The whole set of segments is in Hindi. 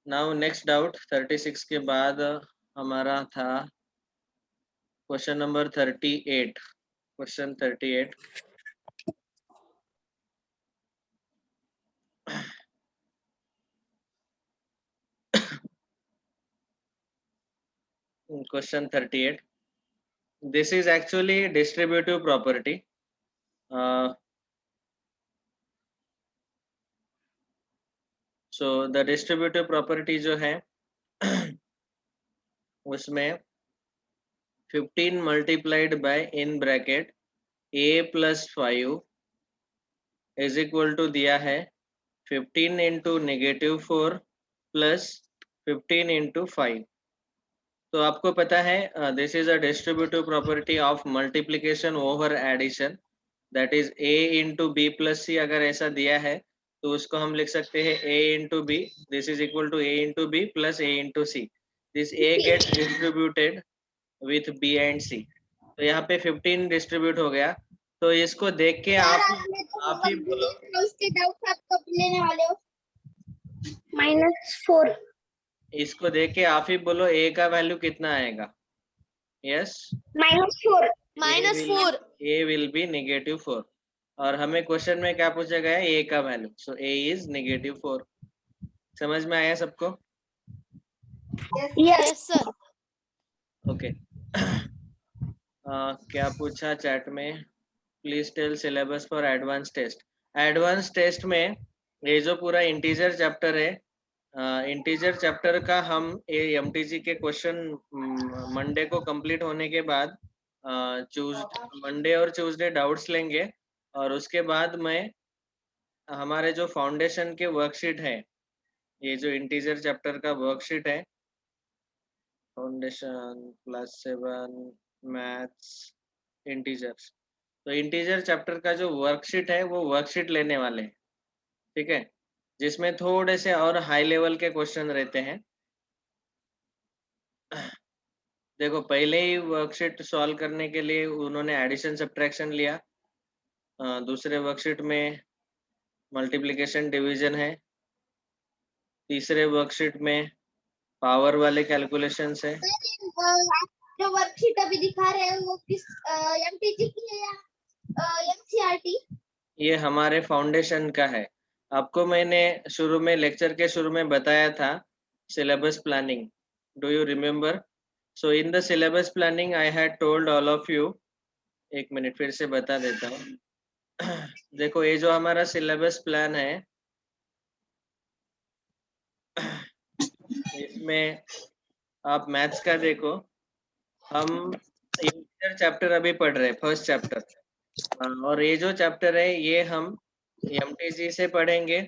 नाउ नेक्स्ट डाउट 36 के बाद हमारा था question number 38। Question 38। Question 38. This is actually distributive property. So the distributive property जो है उसमें 15 multiplied by in bracket a plus 5 is equal to दिया है 15 into -4 plus 15 into 5. तो आपको पता है this is a distributive property of multiplication over addition, that is a into B plus C. अगर ऐसा दिया है तो उसको हम लिख सकते हैं a into B, this is equal to a into B plus a into C. This a gets distributed with b and c। तो यहाँ पे 15 डिस्ट्रीब्यूट हो गया। तो इसको देख के आप ही बोलो, -4। इसको देख के आप ही बोलो a का वैल्यू कितना आएगा। यस, -4। -4। a will be -4 और हमें क्वेश्चन में क्या पूछा गया है, a का वैल्यू। So a is -4। समझ में आया सबको? Yes sir. ओके। क्या पूछा चैट में, please tell syllabus for advance test. Advance test में ये जो पूरा इंटीजर चैप्टर है, इंटीजर चैप्टर का हम ये एमटीजी के क्वेश्चन मंडे को कंप्लीट होने के बाद मंडे और ट्यूसडे डाउट्स लेंगे और उसके बाद मैं हमारे जो फाउंडेशन के वर्कशीट है, ये जो इंटीजर चैप्टर का वर्कशीट है, फाउंडेशन क्लास 7 मैथ्स इंटीजर्स, तो इंटीजर चैप्टर का जो वर्कशीट है वो वर्कशीट लेने वाले हैं, ठीक है, जिसमें थोड़े से और हाई लेवल के क्वेश्चन रहते हैं। देखो पहले ही वर्कशीट सॉल्व करने के लिए उन्होंने एडिशन सब्ट्रैक्शन लिया, दूसरे वर्कशीट में मल्टीप्लिकेशन डिवीजन है, तीसरे वर्कशीट में पावर वाले कैलकुलेशंस है। जो वर्कशीट अभी दिखा रहे हैं वो किस एमटीजी की है या एनसीईआरटी? ये हमारे फाउंडेशन का है। आपको मैंने शुरू में लेक्चर के शुरू में बताया था syllabus planning, do you remember? So in the syllabus planning I had told all of you, एक मिनट फिर से बता देता हूँ। देखो ये जो हमारा सिलेबस प्लान है इसमें आप मैथ्स का देखो, हम इंटीजर चैप्टर अभी पढ़ रहे हैं, फर्स्ट चैप्टर, और ये जो चैप्टर है ये हम एमटीजी से पढ़ेंगे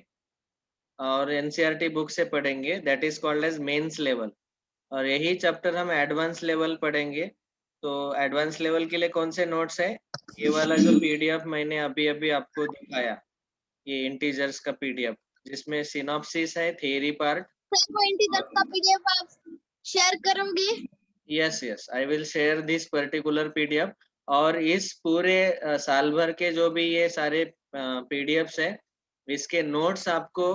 और एनसीईआरटी बुक से पढ़ेंगे, that is called as mains level. और यही चैप्टर हम एडवांस लेवल पढ़ेंगे। तो एडवांस लेवल के लिए कौन से नोट्स है, ये वाला जो पीडीएफ मैंने अभी अभी आपको दिखाया, ये इंटीजर्स का पीडीएफ जिसमें सिनॉप्सिस है, थियरी पार्ट। सर इंटीजर का पीडीएफ आप शेयर करोगे? Yes yes, I will share this particular PDF. और इस पूरे साल भर के जो भी ये सारे पीडीएफ्स है, इसके नोट्स आपको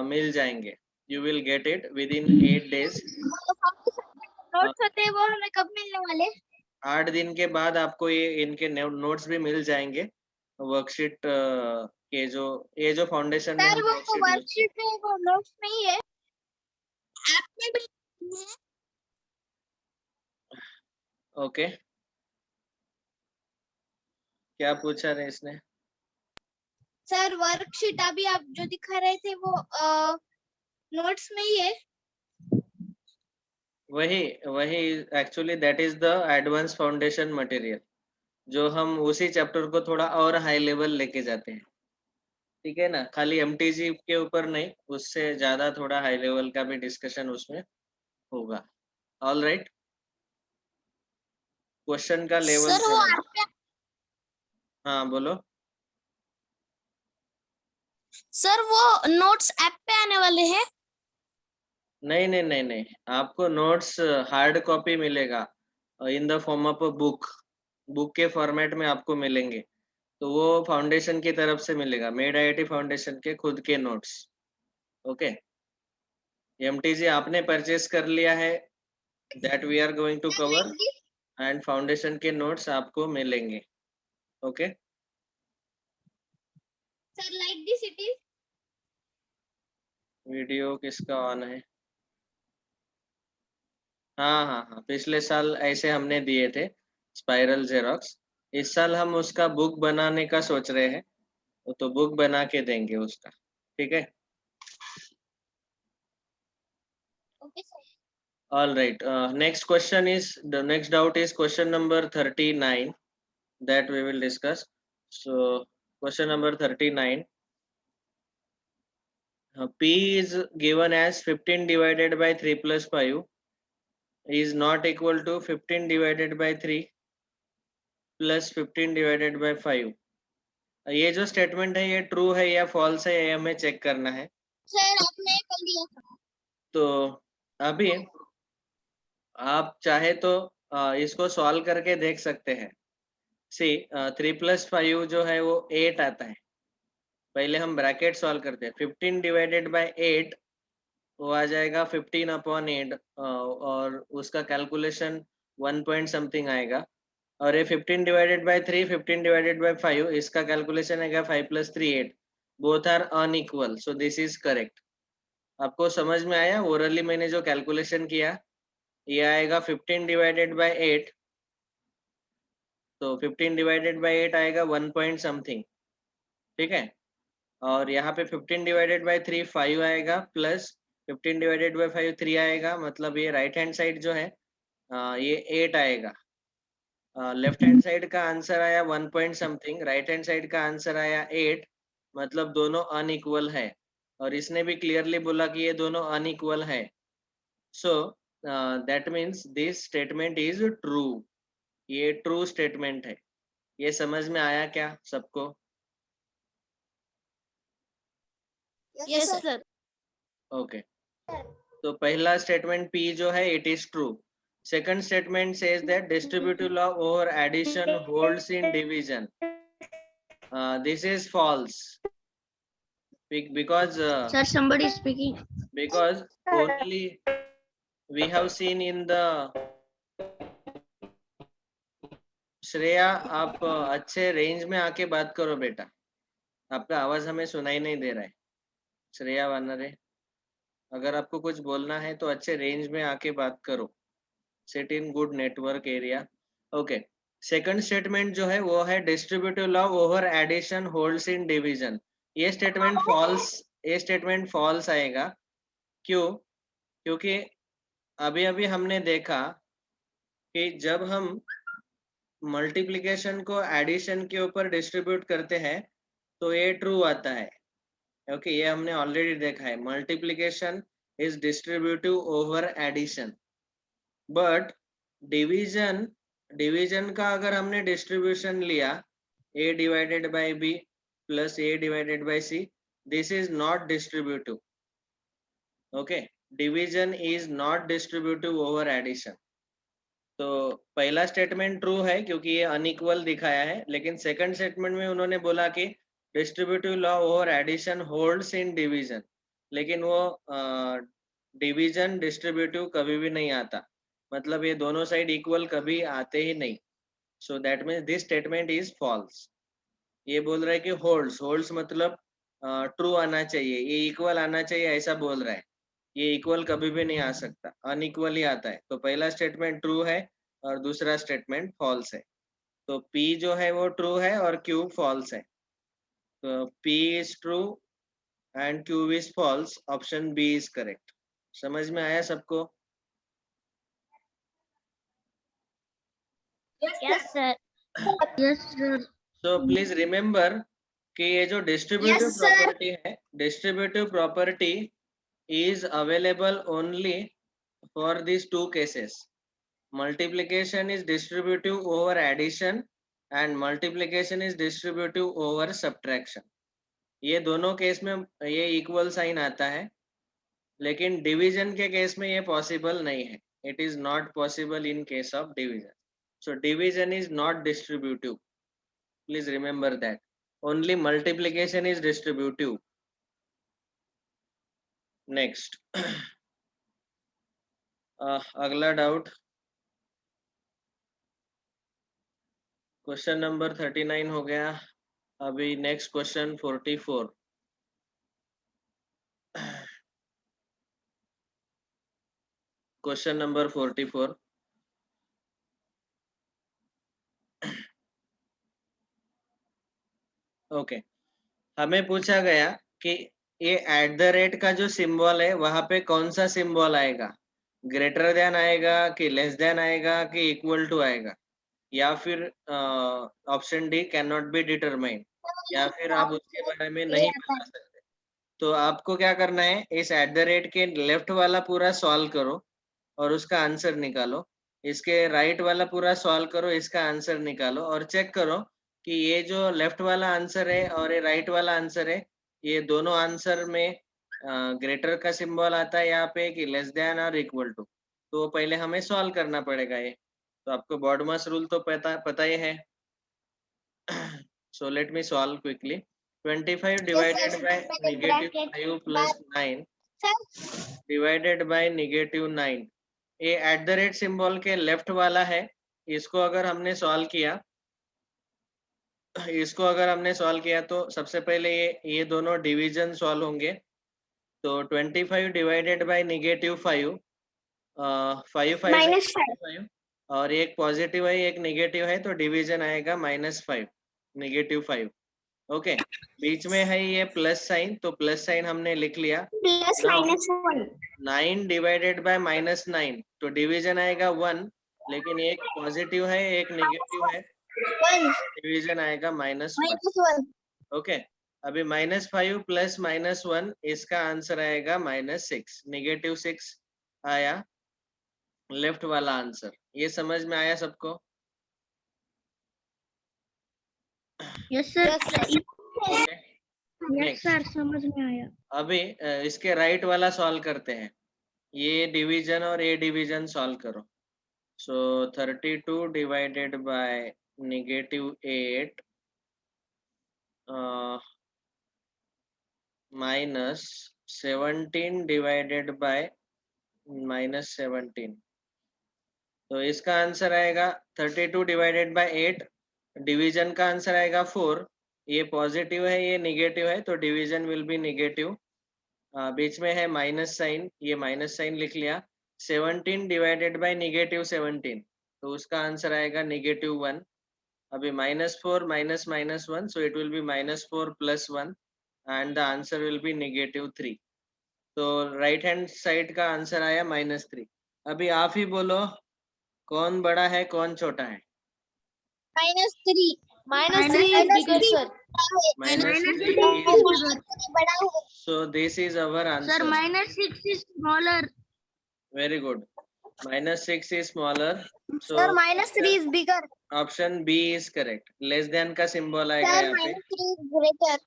मिल जाएंगे। You will get it with in 8 days। Notes होते हैं वो हमें कब मिलने वाले? 8 दिन के बाद आपको ये इनके नोट्स भी मिल जाएंगे। वर्कशीट के जो ये जो फाउंडेशन में सर हम वो वर्कशीट है वो नोट्स नहीं है, ऐप में भी है। ओके, क्या पूछा रहे इसने? सर वर्कशीट अभी आप जो दिखा रहे थे वो नोट्स में ही है। वही वही actually that is the advance foundation material, जो हम उसी चैप्टर को थोड़ा और हाई लेवल लेके जाते हैं, ठीक है ना। खाली एमटीजी के ऊपर नहीं, उससे ज्यादा थोड़ा हाई लेवल का भी डिस्कशन उसमें होगा। ऑल राइट, क्वेश्चन का लेवल सर वो हाँ बोलो। सर वो नोट्स ऐप पे आने वाले हैं? नहीं नहीं नहीं नहीं, आपको नोट्स हार्ड कॉपी मिलेगा in the form of a book, book के फॉर्मेट में आपको मिलेंगे। तो वो फाउंडेशन की तरफ से मिलेगा, मेड आईआईटी फाउंडेशन के खुद के नोट्स। ओके, MTG आपने परचेस कर लिया है, that we are going to cover, and foundation के नोट्स आपको मिलेंगे. Okay sir like this it is. Video किसका ऑन है? हाँ हाँ हाँ, पिछले साल ऐसे हमने दिए थे स्पाइरल जेरोक्स. इस साल हम उसका बुक बनाने का सोच रहे हैं, तो बुक बना के देंगे उसका. ठीक है. Okay sir. All right. Next question is, the next doubt is question number 39 that we will discuss. So question number 39. P is given as 15 divided by 3 plus 5 is not equal to 15 divided by 3 plus 15 divided by 5. ये जो स्टेटमेंट है ये ट्रू है या फॉल्स है, ये हमें चेक करना है. सर आपने कर दिया था. तो अभी आप चाहे तो इसको सॉल्व करके देख सकते हैं. सी 3 plus 5 जो है वो 8 आता है. पहले हम ब्रैकेट सॉल्व करते हैं. 15 डिवाइडेड बाय 8 वो आ जाएगा 15 अपॉन 8, और उसका कैलकुलेशन 1 पॉइंट समथिंग आएगा. और ये 15 डिवाइडेड बाय 3, 15 डिवाइडेड बाय 5, इसका कैलकुलेशन आएगा 5 + 3 8. Both are unequal, so this is correct. आपको समझ में आया? ओरली मैंने जो कैलकुलेशन किया, ये आएगा 15 डिवाइडेड बाय 8, तो 15 डिवाइडेड बाय 8 आएगा 1 पॉइंट समथिंग. ठीक है. और यहाँ पे 15 डिवाइडेड बाय 3 5 आएगा, प्लस 15 डिवाइडेड बाय 5 3 आएगा. मतलब ये राइट हैंड साइड जो है ये 8 आएगा. लेफ्ट हैंड साइड का आंसर आया 1 point something, right hand side का आंसर आया 8. मतलब दोनों अनइक्वल है, और इसने भी क्लियरली बोला कि ये दोनों अनइक्वल है. So that means this statement is true. ये ट्रू स्टेटमेंट है. ये समझ में आया क्या सबको? Yes sir. ओके. तो पहला स्टेटमेंट P जो है it is true. Second statement says that distributive law over addition holds in division. This is false because Sir, somebody is speaking. because only we have seen in the Shreya, आप अच्छे रेंज में आके बात करो बेटा, आपका आवाज हमें सुनाई नहीं दे रहा है. श्रेया वानरे, अगर आपको कुछ बोलना है तो अच्छे रेंज में आके बात करो. Sit in good network area. Okay. Second statement जो है वो है distributive law over addition holds in division. ये स्टेटमेंट फॉल्स आएगा. क्यों? क्योंकि अभी अभी हमने देखा कि जब हम मल्टीप्लिकेशन को एडिशन के ऊपर डिस्ट्रीब्यूट करते हैं तो ये ट्रू आता है. ओके, ये हमने ऑलरेडी देखा है. Multiplication is distributive over addition. But division का अगर हमने डिस्ट्रीब्यूशन लिया a divided by b plus a divided by c, this is not distributive. Okay, division is not distributive over addition. तो पहला स्टेटमेंट ट्रू है क्योंकि ये अनइक्वल दिखाया है, लेकिन सेकंड स्टेटमेंट में उन्होंने बोला कि distributive law over addition holds in division, लेकिन वो डिवीजन डिस्ट्रीब्यूटिव कभी भी नहीं आता. मतलब ये दोनों साइड इक्वल कभी आते ही नहीं. So that means this statement is false. ये बोल रहा है कि होल्ड्स मतलब ट्रू आना चाहिए, ये इक्वल आना चाहिए, ऐसा बोल रहा है. ये इक्वल कभी भी नहीं आ सकता, अनइक्वल ही आता है. तो पहला स्टेटमेंट ट्रू है और दूसरा स्टेटमेंट फॉल्स है. तो P जो है वो ट्रू है और Q फॉल्स है. तो P is true and Q is false. Option B is correct. समझ में आया सबको? Yes sir. Yes sir. तो प्लीज रिमेम्बर कि ये जो डिस्ट्रीब्यूटिव Yes, sir. प्रॉपर्टी है, distributive property is available only for these two cases. Multiplication is distributive over addition and multiplication is distributive over subtraction. ये दोनों केस में ये इक्वल साइन आता है, लेकिन डिवीजन के केस में ये पॉसिबल नहीं है. It is not possible in case of division. So division is not distributive. Please remember that. Only multiplication is distributive. Next. अगला डाउट, क्वेश्चन नंबर 39 हो गया। अभी next question 44। Question number 44। Okay, हमें पूछा गया कि ये एट द रेट का जो सिंबल है वहां पे कौन सा सिंबल आएगा, ग्रेटर देन आएगा कि लेस देन आएगा कि इक्वल टू आएगा, या फिर option D can not be determine, या फिर आप उसके बारे में ये नहीं आता बता है। सकते। तो आपको क्या करना है, इस एट द रेट के लेफ्ट वाला पूरा सॉल्व करो और उसका आंसर निकालो, इसके राइट वाला पूरा सॉल्व करो, इसका आंसर निकालो, और चेक करो कि ये जो लेफ्ट वाला आंसर है और ये राइट वाला आंसर है, ये दोनों आंसर में ग्रेटर का सिंबल आता है यहाँ पे कि लेस देन और इक्वल टू। तो पहले हमें सॉल्व करना पड़ेगा ये। तो आपको बॉडमास रूल तो पता ही है। So let me solve quickly. 25 divided by negative 5 plus 9 divided by negative 9, ये एट द रेट सिंबल के लेफ्ट वाला है। इसको अगर हमने सॉल्व किया तो सबसे पहले ये दोनों डिवीजन सॉल्व होंगे। तो 25 डिवाइडेड बाय नेगेटिव 5, 5 5 और एक पॉजिटिव है एक नेगेटिव है, तो डिवीजन आएगा -5, -5। ओके, बीच में है ये प्लस साइन, तो प्लस साइन हमने लिख लिया। प्लस नाउ -1 9 डिवाइडेड बाय -9, तो डिवीजन आएगा 1, लेकिन एक पॉजिटिव है एक नेगेटिव है, 1 डिवीजन आएगा -1। -1 ओके, अभी -5 प्लस -1, इसका आंसर आएगा -6, -6 आया लेफ्ट वाला आंसर। ये समझ में आया सबको? Yes sir, okay, yes next sir, समझ में आया। अभी इसके राइट वाला सॉल्व करते हैं। ये डिवीजन और ये डिवीजन सॉल्व करो। सो 32 divided by -8 minus 17 divided by -17, तो इसका आंसर आएगा 32 डिवाइडेड बाय 8, डिवीजन का आंसर आएगा 4। ये पॉजिटिव है ये नेगेटिव है, तो डिवीजन विल बी नेगेटिव। बीच में है माइनस साइन, ये माइनस साइन लिख लिया। 17 डिवाइडेड बाय -17, तो उसका आंसर आएगा -1। अभी -4 minus -1, so it will be -4 plus 1 and the answer will be -3। तो राइट हैंड साइड का आंसर आया -3। अभी आप ही बोलो कौन बड़ा है कौन छोटा है? -3 -3 is bigger, sir. -3 बड़ा है। so this is our Sir, answer। -6 is smaller. Very good. -6 is smaller, so Sir, -3 is bigger. Option B is correct. Less than का सिंबल आएगा Sir, यहाँ पे। -3 is greater.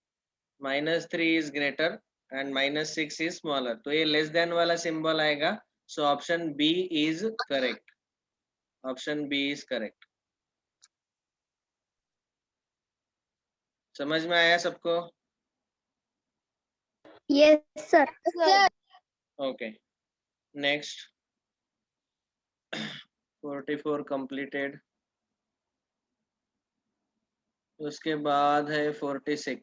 -3 is greater and -6 is smaller, तो ये लेस देन वाला सिंबल आएगा। So option B is correct. Option B is correct. समझ में आया सबको? Yes, sir. Sir. Okay, next 44 completed. उसके बाद है 46,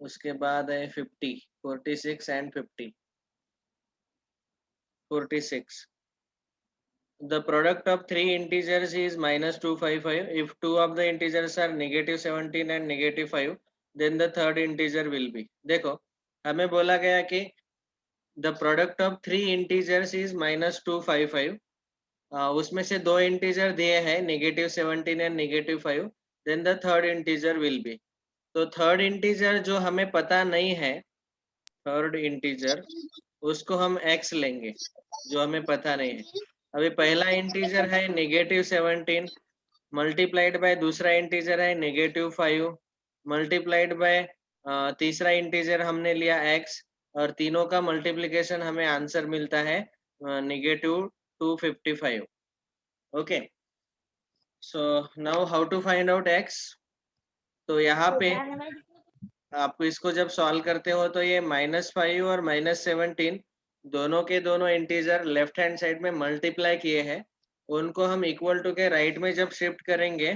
उसके बाद है 50, 46 and 50। 46, the product of three integers is -255. If two of the integers are -17 and -5, then the third integer will be। देखो, हमें बोला गया कि the product of three integers is -255। उसमें से दो इंटीजर दिए हैं -17 and -5, then the third integer will be। तो थर्ड इंटीजर जो हमें पता नहीं है, थर्ड इंटीजर उसको हम x लेंगे, जो हमें पता नहीं है। अभी पहला इंटीजर है -17 मल्टीप्लाइड बाय दूसरा इंटीजर है -5 मल्टीप्लाइड बाय तीसरा इंटीजर हमने लिया x, और तीनों का मल्टीप्लिकेशन हमें आंसर मिलता है -255। Okay, so now how to find out x। तो यहाँ पे आपको इसको जब सॉल्व करते हो तो ये -5 और -17 दोनों के दोनों इंटीजर लेफ्ट हैंड साइड में मल्टीप्लाई किए हैं, उनको हम इक्वल टू के राइट में जब शिफ्ट करेंगे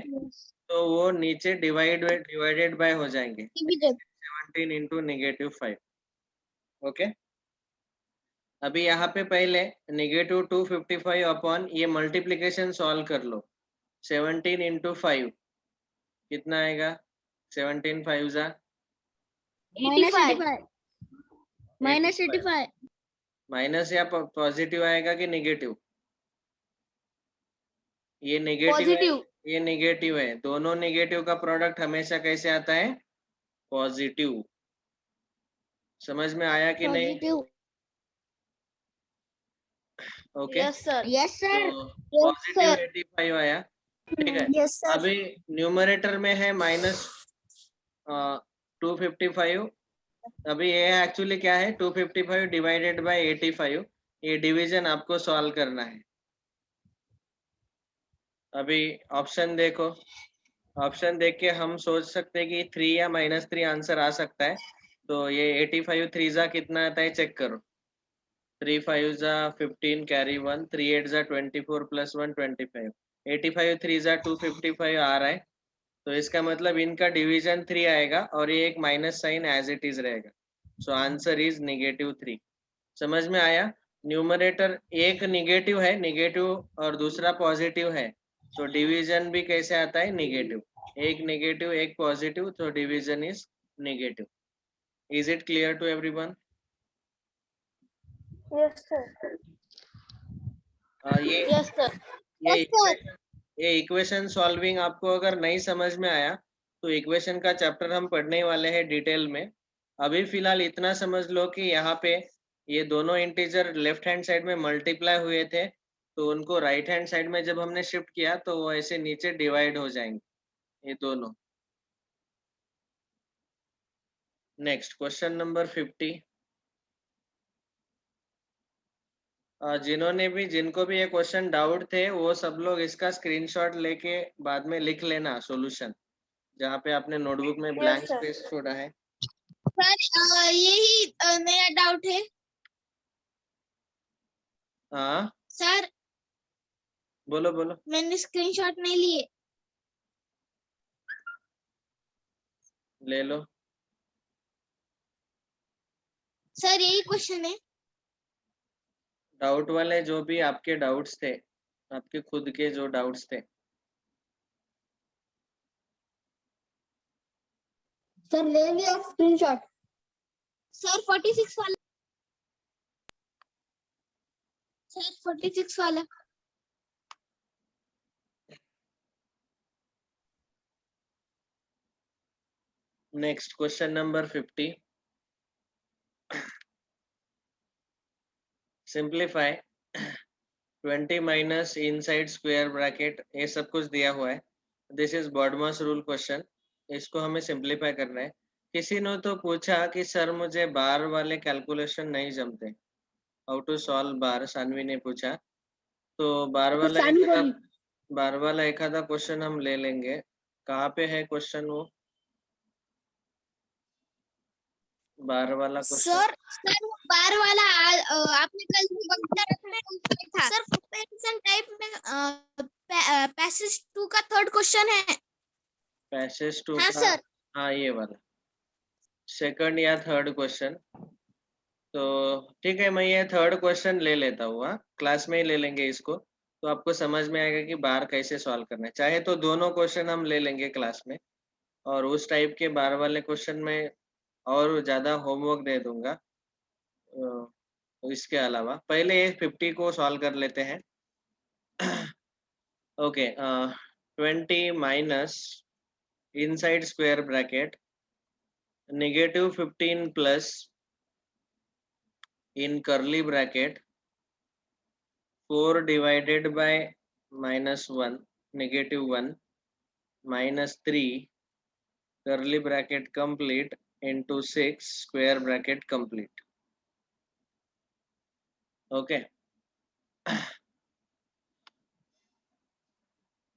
तो वो नीचे डिवाइडेड बाय हो जाएंगे 17 इंटू -5. ओके, अभी यहाँ पे पहले -255 अपॉन ये मल्टीप्लीकेशन सॉल्व कर लो. 17 इंटू 5 कितना आएगा? 17 5 जा -85 माइनस या पॉजिटिव आएगा कि नेगेटिव? ये नेगेटिव है, ये नेगेटिव है. दोनों नेगेटिव का प्रोडक्ट हमेशा कैसे आता है? पॉजिटिव. समझ में आया कि नहीं? ओके, यस सर तो पॉजिटिव 85 आया. ठीक है, यस सर अभी न्यूमरेटर में है -255. अभी ये एक्चुअली क्या है? 255 डिवाइडेड बाय 85. ये डिवीजन आपको सॉल्व करना है. अभी ऑप्शन देखो. ऑप्शन देख के हम सोच सकते हैं कि 3 या -3 आंसर आ सकता है. तो ये 85 3 जा कितना आता है चेक करो. 3 5 जा 15 कैरी 1, 3 8 जा 24 प्लस 1 25. 85 3 जा 255 आ रहा है. तो इसका मतलब इनका डिवीजन 3 आएगा और ये एक minus sign as it is रहेगा. So answer is -3. समझ में आया? न्यूमरेटर एक नेगेटिव है, नेगेटिव और दूसरा पॉजिटिव है, तो डिवीजन भी कैसे आता है? नेगेटिव. एक नेगेटिव एक पॉजिटिव, तो division is negative. Is it clear to everyone? Yes sir ये यस सर ये इक्वेशन सॉल्विंग आपको अगर नहीं समझ में आया तो इक्वेशन का चैप्टर हम पढ़ने वाले हैं डिटेल में. अभी फिलहाल इतना समझ लो कि यहाँ पे ये दोनों इंटीजर लेफ्ट हैंड साइड में मल्टीप्लाई हुए थे, तो उनको राइट हैंड साइड में जब हमने शिफ्ट किया तो वो ऐसे नीचे डिवाइड हो जाएंगे ये दोनों. Next question number 50. जिनको भी ये क्वेश्चन डाउट थे वो सब लोग इसका स्क्रीनशॉट लेके बाद में लिख लेना सॉल्यूशन, जहाँ पे आपने नोटबुक में ब्लैंक स्पेस छोड़ा है. सर यही नया डाउट है हाँ सर. बोलो बोलो. मैंने स्क्रीनशॉट नहीं लिए. ले लो. सर यही क्वेश्चन है. डाउट वाले जो भी आपके डाउट्स थे, आपके खुद के जो डाउट्स थे. सर ले लिया स्क्रीनशॉट. सर 46 वाला. सर 46 वाला. Next question number 50. Simplify 20 minus inside square bracket, ये सब कुछ दिया हुआ है. This is BODMAS rule question. इसको हमें सिंप्लीफाई करना है. किसी ने तो पूछा कि सर मुझे बार वाले कैलकुलेशन नहीं जमते, हाउ टू सॉल्व बार, सानवी ने पूछा. तो बार वाला एक आधा क्वेश्चन हम ले लेंगे. कहाँ पे है क्वेश्चन वो बार वाला क्वेश्चन? सर वो बार वाला आपने कल था सर. कंपैरिजन टाइप में पैसेज 2 का थर्ड क्वेश्चन है. पैसेज 2 हाँ का? सर. हाँ ये वाला सेकंड या थर्ड क्वेश्चन. तो ठीक है, मैं ये थर्ड क्वेश्चन ले लेता हूँ. क्लास में ही ले लेंगे इसको, तो आपको समझ में आएगा कि बार कैसे सॉल्व करना है. चाहे तो दोनों क्वेश्चन हम ले लेंगे क्लास में, और उस टाइप के बार वाले क्वेश्चन में और ज्यादा होमवर्क दे दूंगा. इसके अलावा पहले 50 को सॉल्व कर लेते हैं. Okay, 20 minus inside square bracket -15 plus in curly bracket 4 divided by -1 -1 -3 curly bracket complete into 6 square bracket complete. Okay,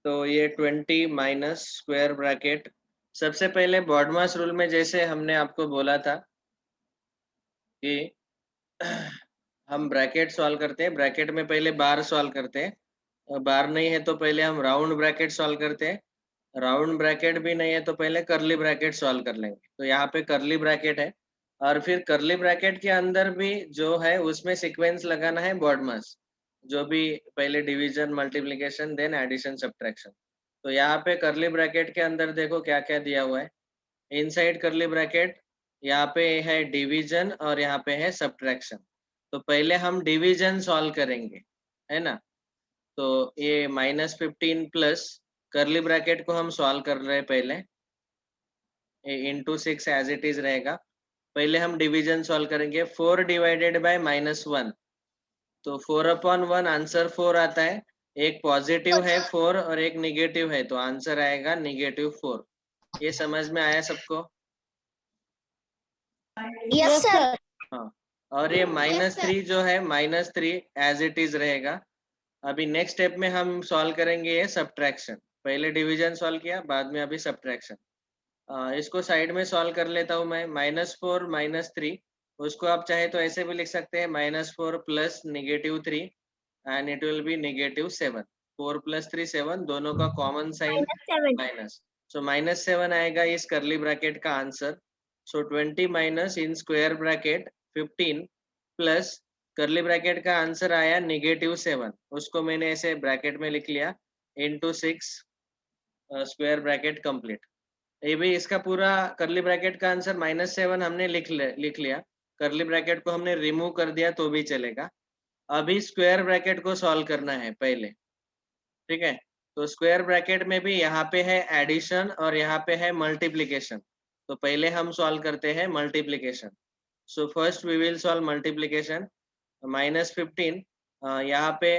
तो ये 20 माइनस स्क्वायर ब्रैकेट. सबसे पहले बॉडमास रूल में जैसे हमने आपको बोला था कि हम ब्रैकेट सॉल्व करते हैं। ब्रैकेट में पहले बार सॉल्व करते हैं, बार नहीं है तो पहले हम राउंड ब्रैकेट सॉल्व करते हैं, राउंड ब्रैकेट भी नहीं है तो पहले करली ब्रैकेट सॉल्व कर लेंगे। तो यहाँ पे करली ब्रैकेट है और फिर करली ब्रैकेट के अंदर भी जो है उसमें सीक्वेंस लगाना है BODMAS, जो भी पहले division, multiplication, then addition, subtraction. तो यहाँ पे करली ब्रैकेट के अंदर देखो क्या क्या दिया हुआ है। इनसाइड करली ब्रैकेट यहाँ पे है डिवीजन और यहाँ पे है सब्ट्रैक्शन। तो पहले हम डिवीजन सॉल्व करेंगे, है ना। तो ये -15 प्लस करली ब्रैकेट को हम सॉल्व कर रहे हैं पहले, ये इंटू 6 एज इट इज रहेगा। पहले हम डिवीजन सॉल्व करेंगे। 4 डिवाइडेड बाय -1, तो 4/1 आंसर 4 आता है। एक पॉजिटिव है 4 और एक निगेटिव है, तो आंसर आएगा -4। ये समझ में आया सबको? Yes sir. हाँ, और ये -3 जो है -3 एज इट इज रहेगा। अभी नेक्स्ट स्टेप में हम सॉल्व करेंगे ये सब्ट्रैक्शन। पहले डिवीजन सॉल्व किया, बाद में अभी सब्ट्रैक्शन। इसको साइड में सॉल्व कर लेता हूँ मैं। -4 -3, उसको आप चाहे तो ऐसे भी लिख सकते हैं, -4 plus -3 and it will be -7। 4 + 3 7, दोनों का कॉमन साइन माइनस, सो -7 आएगा इस करली ब्रैकेट का answer. So 20 minus in square bracket 15 plus करली ब्रैकेट का आंसर आया -7, उसको मैंने ऐसे ब्रैकेट में लिख लिया, इंटू 6 स्क्वायर ब्रैकेट कंप्लीट। ये भी इसका पूरा करली ब्रैकेट का आंसर -7 हमने लिख लिया। करली ब्रैकेट को हमने रिमूव कर दिया तो भी चलेगा। अभी स्क्वायर ब्रैकेट को सॉल्व करना है पहले, ठीक है। तो स्क्वायर ब्रैकेट में भी यहाँ पे है एडिशन और यहाँ पे है मल्टीप्लिकेशन। तो पहले हम सॉल्व करते हैं multiplication. So first we will solve multiplication. -15 यहाँ पे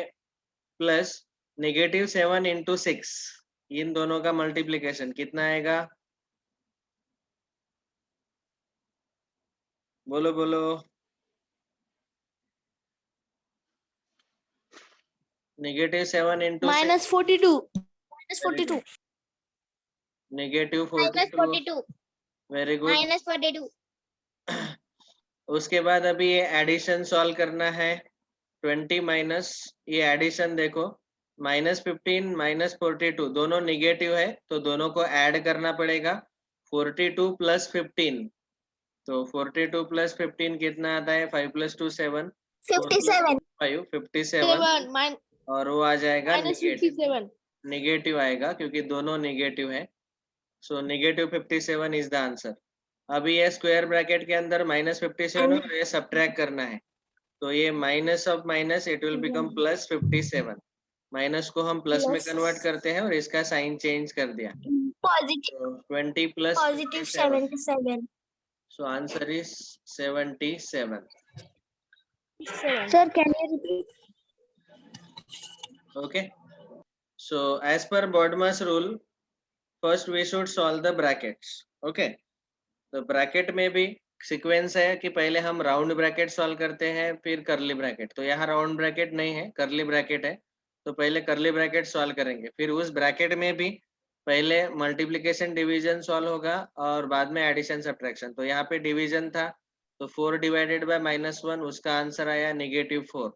प्लस -7 इंटू 6, इन दोनों का मल्टीप्लिकेशन कितना आएगा? बोलो बोलो। -7 इंटू -42 -42, वेरी गुड। -42 उसके बाद अभी ये एडिशन सॉल्व करना है। 20 माइनस, ये एडिशन देखो, -15 -42 दोनों निगेटिव है, तो दोनों को ऐड करना पड़ेगा। 42 + 15, तो 42 + 15 कितना आता है? 5 + 2 7, 57 5 57, और वो आ जाएगा निगेटिव आएगा क्योंकि दोनों निगेटिव है। सो -57 इज द आंसर। अभी ये स्क्वायर ब्रैकेट के अंदर -57 और ये सब्ट्रैक्ट करना है, तो ये minus of minus it will become +57। Minus को हम प्लस में कन्वर्ट करते हैं और इसका साइन चेंज कर दिया, पॉजिटिव तो 20 + positive 57, 77 so answer is 77. Sir can you repeat Okay, so as per BODMAS rule, first we should solve the brackets. Okay, तो ब्रैकेट में भी सीक्वेंस है कि पहले हम राउंड ब्रैकेट सॉल्व करते हैं, फिर करली ब्रैकेट। तो यहाँ राउंड ब्रैकेट नहीं है, करली ब्रैकेट है, तो पहले करली ब्रैकेट सॉल्व करेंगे। फिर उस ब्रैकेट में भी पहले मल्टीप्लिकेशन डिवीजन सॉल्व होगा और बाद में एडिशन सब्ट्रैक्शन। तो यहाँ पे डिवीजन था, तो 4 डिवाइडेड बाय -1, उसका आंसर आया -4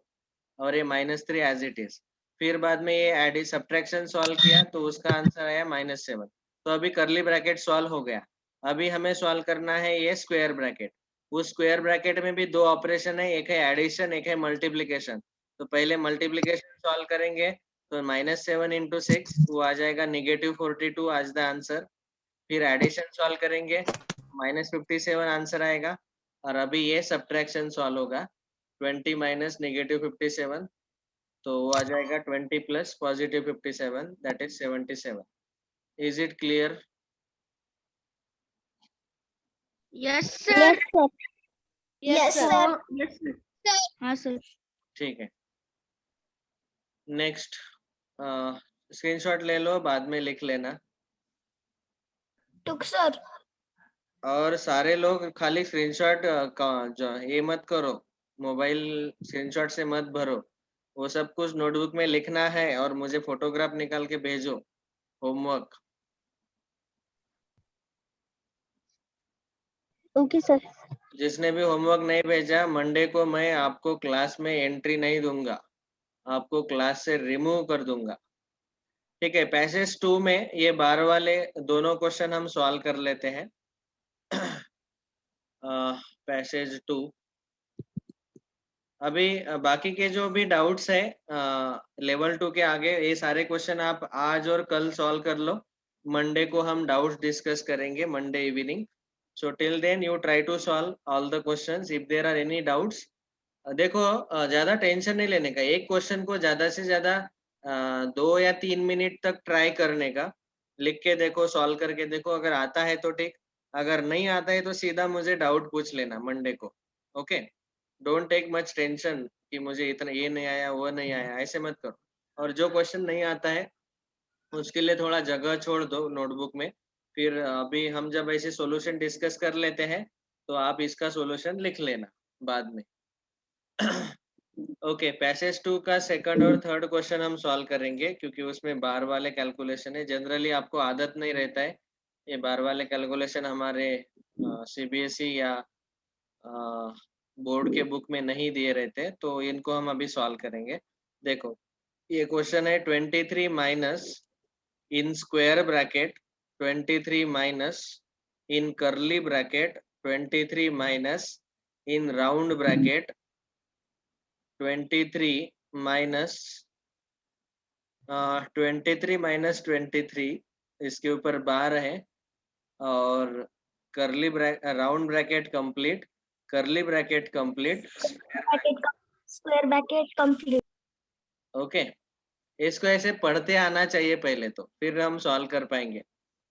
और ये -3 एज इट इज। फिर बाद में ये एडी सब्ट्रैक्शन सॉल्व किया तो उसका आंसर आया -7। तो अभी करली ब्रैकेट सॉल्व हो गया। अभी हमें सॉल्व करना है ये स्क्वायर ब्रैकेट। उस स्क्वायर ब्रैकेट में भी दो ऑपरेशन है, एक है एडिशन, एक है मल्टीप्लिकेशन। तो पहले मल्टीप्लिकेशन सॉल्व करेंगे, तो -7 इंटू 6 वो आ जाएगा -42 आज द आंसर। फिर एडिशन सॉल्व करेंगे, -57 आंसर आएगा। और अभी ये सब्ट्रैक्शन सॉल्व होगा, 20 माइनस -57, तो वो आ जाएगा 20 plus +57, that is 77। Is it clear? Yes sir yes sir हाँ सर ठीक है। नेक्स्ट स्क्रीनशॉट ले लो, बाद में लिख लेना। टुक सर और सारे लोग खाली स्क्रीनशॉट जो ये मत करो, मोबाइल स्क्रीनशॉट से मत भरो, वो सब कुछ नोटबुक में लिखना है और मुझे फोटोग्राफ निकाल के भेजो, होमवर्क। ओके सर जिसने भी होमवर्क नहीं भेजा, मंडे को मैं आपको क्लास में एंट्री नहीं दूंगा, आपको क्लास से रिमूव कर दूंगा। ठीक है, पैसेज 2 में ये 12 वाले दोनों क्वेश्चन हम सॉल्व कर लेते हैं। पैसेज 2 अभी बाकी के जो भी डाउट्स है लेवल 2 के आगे, ये सारे क्वेश्चन आप आज और कल सॉल्व कर लो। मंडे को हम डाउट्स डिस्कस करेंगे, Monday evening. So till then you try to solve all the questions if there are any doubts. देखो ज्यादा टेंशन नहीं लेने का, एक क्वेश्चन को ज्यादा से ज्यादा 2 या 3 मिनट तक ट्राई करने का। लिख के देखो, सॉल्व करके देखो, अगर आता है तो ठीक, अगर नहीं आता है तो सीधा मुझे डाउट पूछ लेना मंडे को। Okay, don't take much tension कि मुझे इतना ये नहीं आया वो नहीं आया, ऐसे मत करो। और जो क्वेश्चन नहीं आता है उसके लिए थोड़ा जगह छोड़ दो नोटबुक में। फिर अभी हम जब ऐसे सॉल्यूशन डिस्कस कर लेते हैं तो आप इसका सॉल्यूशन लिख लेना बाद में। ओके, पैसेज 2 का सेकंड और थर्ड क्वेश्चन हम सॉल्व करेंगे, क्योंकि उसमें बार वाले कैलकुलेशन है। जनरली आपको आदत नहीं रहता है, ये बार वाले कैलकुलेशन हमारे सीबीएसई या बोर्ड के बुक में नहीं दिए रहते, तो इनको हम अभी सॉल्व करेंगे। देखो, ये क्वेश्चन है 23 minus in square bracket 23 minus in curly bracket 23 minus in round bracket 23 minus 23 इसके ऊपर बार है, और curly round bracket complete, curly bracket complete, square bracket complete. Okay. इसको ऐसे पढ़ते आना चाहिए पहले, तो फिर हम सॉल्व कर पाएंगे।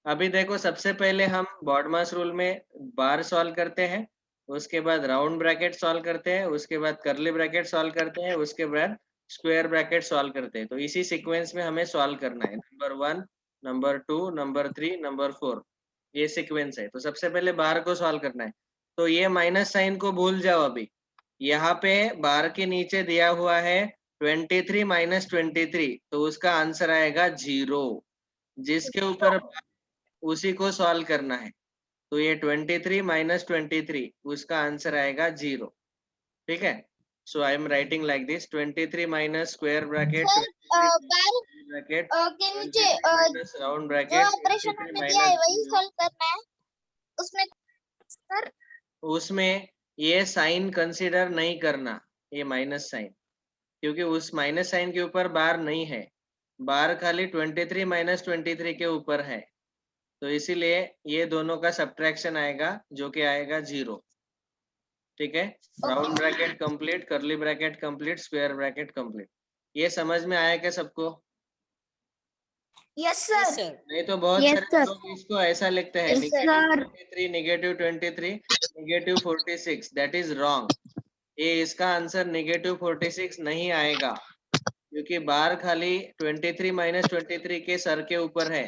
अभी देखो, सबसे पहले हम बॉडमास रूल में बार सॉल्व करते हैं, उसके बाद राउंड ब्रैकेट सॉल्व करते हैं, उसके बाद कर्ली ब्रैकेट सॉल्व करते हैं, उसके बाद स्क्वायर ब्रैकेट सॉल्व करते हैं। तो इसी सीक्वेंस में हमें सॉल्व करना है, नंबर 1, नंबर 2, नंबर 3, नंबर 4, ये सीक्वेंस है। तो सबसे पहले बार को सॉल्व करना है। तो ये माइनस साइन को भूल जाओ, अभी यहाँ पे बार के नीचे दिया हुआ है 23 माइनस 23, तो उसका आंसर आएगा 0। जिसके ऊपर उसी को सॉल्व करना है। तो ये 23 माइनस 23, उसका आंसर आएगा 0। ठीक है, so I am writing like this, 23 minus square bracket bar bracket के नीचे माइनस राउंड जो ब्रैकेट ऑपरेशन 23 हमने दिया है माइनस वही 0। सॉल्व करना है। उसमें सर उसमें ये साइन कंसीडर नहीं करना, ये माइनस साइन, क्योंकि उस माइनस साइन के ऊपर बार नहीं है, बार खाली 23 माइनस 23 के ऊपर है। तो इसीलिए ये दोनों का सब्ट्रैक्शन आएगा, जो कि आएगा 0। ठीक है, round bracket complete, curly bracket complete, square bracket complete. ये समझ में आया क्या सबको? Yes sir. नहीं तो बहुत Yes, सारे sir. लोग इसको ऐसा लिखते हैं, Yes, sir. -23, -23, -46, that is wrong. ये इसका आंसर -46 नहीं आएगा, क्योंकि बार खाली 23 माइनस 23 के सर के ऊपर है।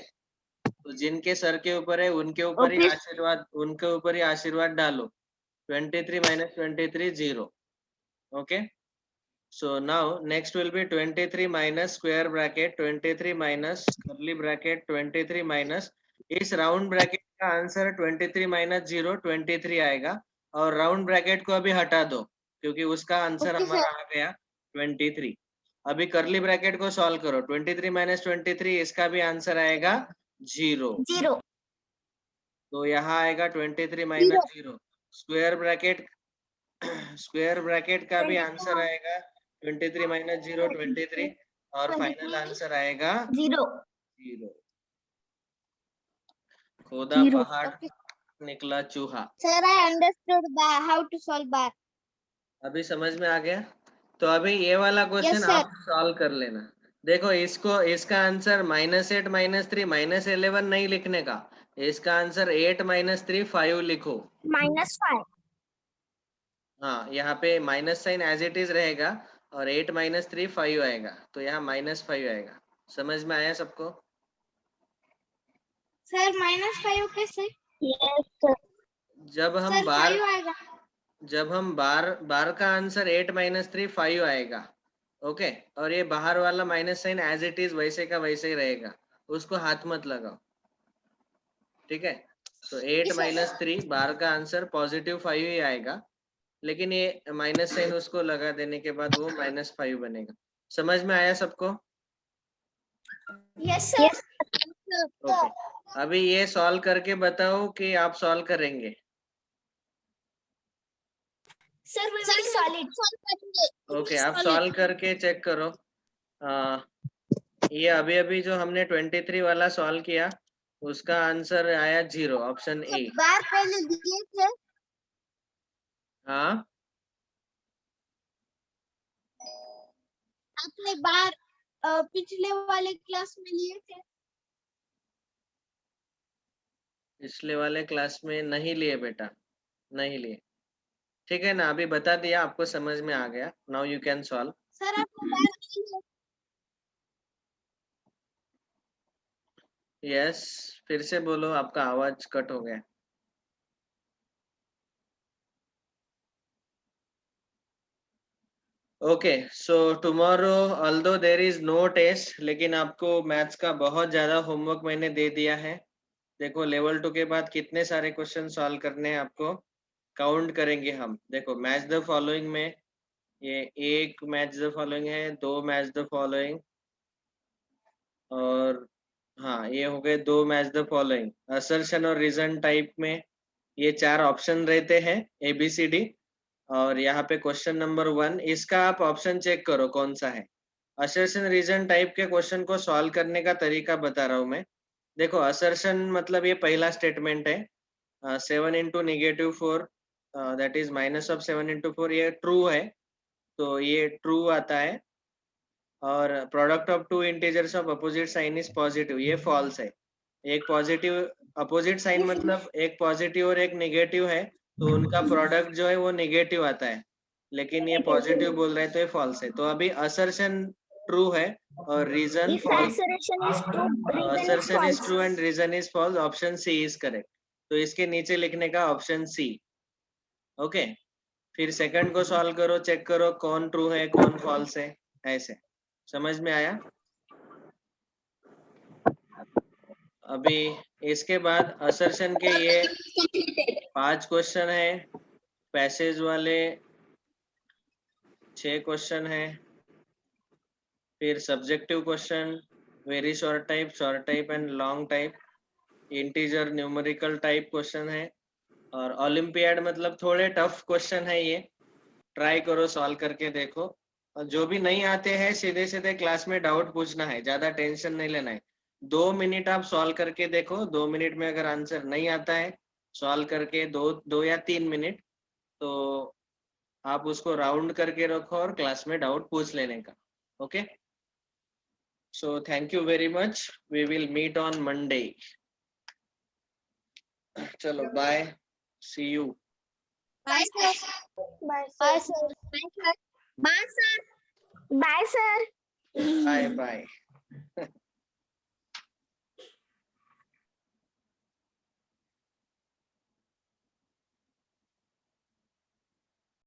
तो जिनके सर के ऊपर है उनके ऊपर ही Okay. आशीर्वाद, उनके ऊपर ही आशीर्वाद डालो। 23 minus 23 0। Okay, so now next will be 23 minus square bracket 23 minus curly bracket 23 minus, इस राउंड ब्रैकेट का आंसर 23 माइनस 0 23 आएगा, और राउंड ब्रैकेट को अभी हटा दो क्योंकि उसका आंसर Okay, हमारा आ गया 23। अभी कर्ली ब्रैकेट को सॉल्व करो, 23 माइनस 23, इसका भी आंसर आएगा 0। 0. तो यहाँ आएगा 23 minus 0। Square bracket, square bracket का भी आंसर आएगा 23 माइनस 0 23, और फाइनल आंसर आएगा 0. 0। खोदा 0. पहाड़, Okay. निकला चूहा। Sir, I understood how to solve bar. अभी समझ में आ गया? तो अभी ये वाला Yes, क्वेश्चन sir. आप सॉल्व कर लेना। देखो, इसको, इसका आंसर -8 -3 -11 नहीं लिखने का, इसका आंसर 8 -3 5 लिखो। -5. हाँ, यहाँ पे minus sign as it is रहेगा, और 8 -3 5 आएगा, तो यहाँ -5 आएगा। समझ में आया सबको? Sir, -5 कैसे? Yes, sir. जब हम Sir, बार 5 आएगा। जब हम बार का आंसर 8 -3 5 आएगा। ओके, और ये बाहर वाला minus sign as it is वैसे का वैसे ही रहेगा, उसको हाथ मत लगाओ। ठीक है, तो 8 माइनस 3 बाहर का आंसर +5 ही आएगा, लेकिन ये माइनस साइन उसको लगा देने के बाद वो -5 बनेगा। समझ में आया सबको? Yes sir. ओके, अभी ये सॉल्व करके बताओ कि आप सॉल्व करेंगे। Sir we will solve it. Okay, आप सॉल्व करके चेक करो। ये अभी जो हमने 23 वाला सॉल्व किया उसका आंसर आया 0, ऑप्शन ए। बार पहले दिए थे। हाँ, आपने बार पिछले वाले क्लास में लिए थे। पिछले वाले क्लास में नहीं लिए बेटा, नहीं लिए। ठीक है ना, अभी बता दिया, आपको समझ में आ गया। Now you can solve. Sir आपने बार नहीं लिए। यस, फिर से बोलो, आपका आवाज कट हो गया। Okay, so tomorrow although there is no test, लेकिन आपको मैथ्स का बहुत ज्यादा होमवर्क मैंने दे दिया है। देखो लेवल 2 के बाद कितने सारे क्वेश्चन सॉल्व करने हैं आपको, काउंट करेंगे हम। देखो मैच द फॉलोइंग में ये एक मैच द फॉलोइंग है, 2 मैच द फॉलोइंग, और हाँ ये हो गए 2 मैच द फॉलोइंग। असर्शन और रीजन टाइप में ये 4 ऑप्शन रहते हैं ABCD, और यहाँ पे क्वेश्चन नंबर 1, इसका आप ऑप्शन चेक करो कौन सा है। असर्शन रीजन टाइप के क्वेश्चन को सॉल्व करने का तरीका बता रहा हूँ मैं। देखो असर्शन मतलब ये पहला स्टेटमेंट है, 7 into -4 दैट इज -7 into 4, ये ट्रू है, तो ये ट्रू आता है। और product of two integers of opposite sign is positive, ये फॉल्स है। एक पॉजिटिव अपोजिट साइन मतलब एक पॉजिटिव और एक नेगेटिव है, तो उनका प्रोडक्ट जो है वो नेगेटिव आता है, लेकिन ये पॉजिटिव बोल रहे हैं तो ये फॉल्स है। तो अभी असर्शन ट्रू है और reason If false. assertion is true, reason is assertion is false. True and reason is false, option C is correct. तो इसके नीचे लिखने का ऑप्शन सी। ओके, फिर सेकंड को सॉल्व करो, चेक करो कौन ट्रू है कौन फॉल्स है, ऐसे। समझ में आया? अभी इसके बाद असर्शन के ये 5 क्वेश्चन है, पैसेज वाले 6 क्वेश्चन है, फिर subjective question, very short type and long type, integer numerical type question है, और ओलंपियाड मतलब थोड़े टफ क्वेश्चन है ये। ट्राई करो सॉल्व करके देखो, और जो भी नहीं आते हैं सीधे सीधे क्लास में डाउट पूछना है, ज्यादा टेंशन नहीं लेना है। 2 मिनट आप सॉल्व करके देखो, 2 मिनट में अगर आंसर नहीं आता है सॉल्व करके, 2 या 3 मिनट, तो आप उसको राउंड करके रखो और क्लास में डाउट पूछ लेने का। Okay, so thank you very much, we will meet on Monday. चलो bye, see you. Bye sir. Bye, bye sir. Sir. Bye sir. Bye, sir. Bye bye.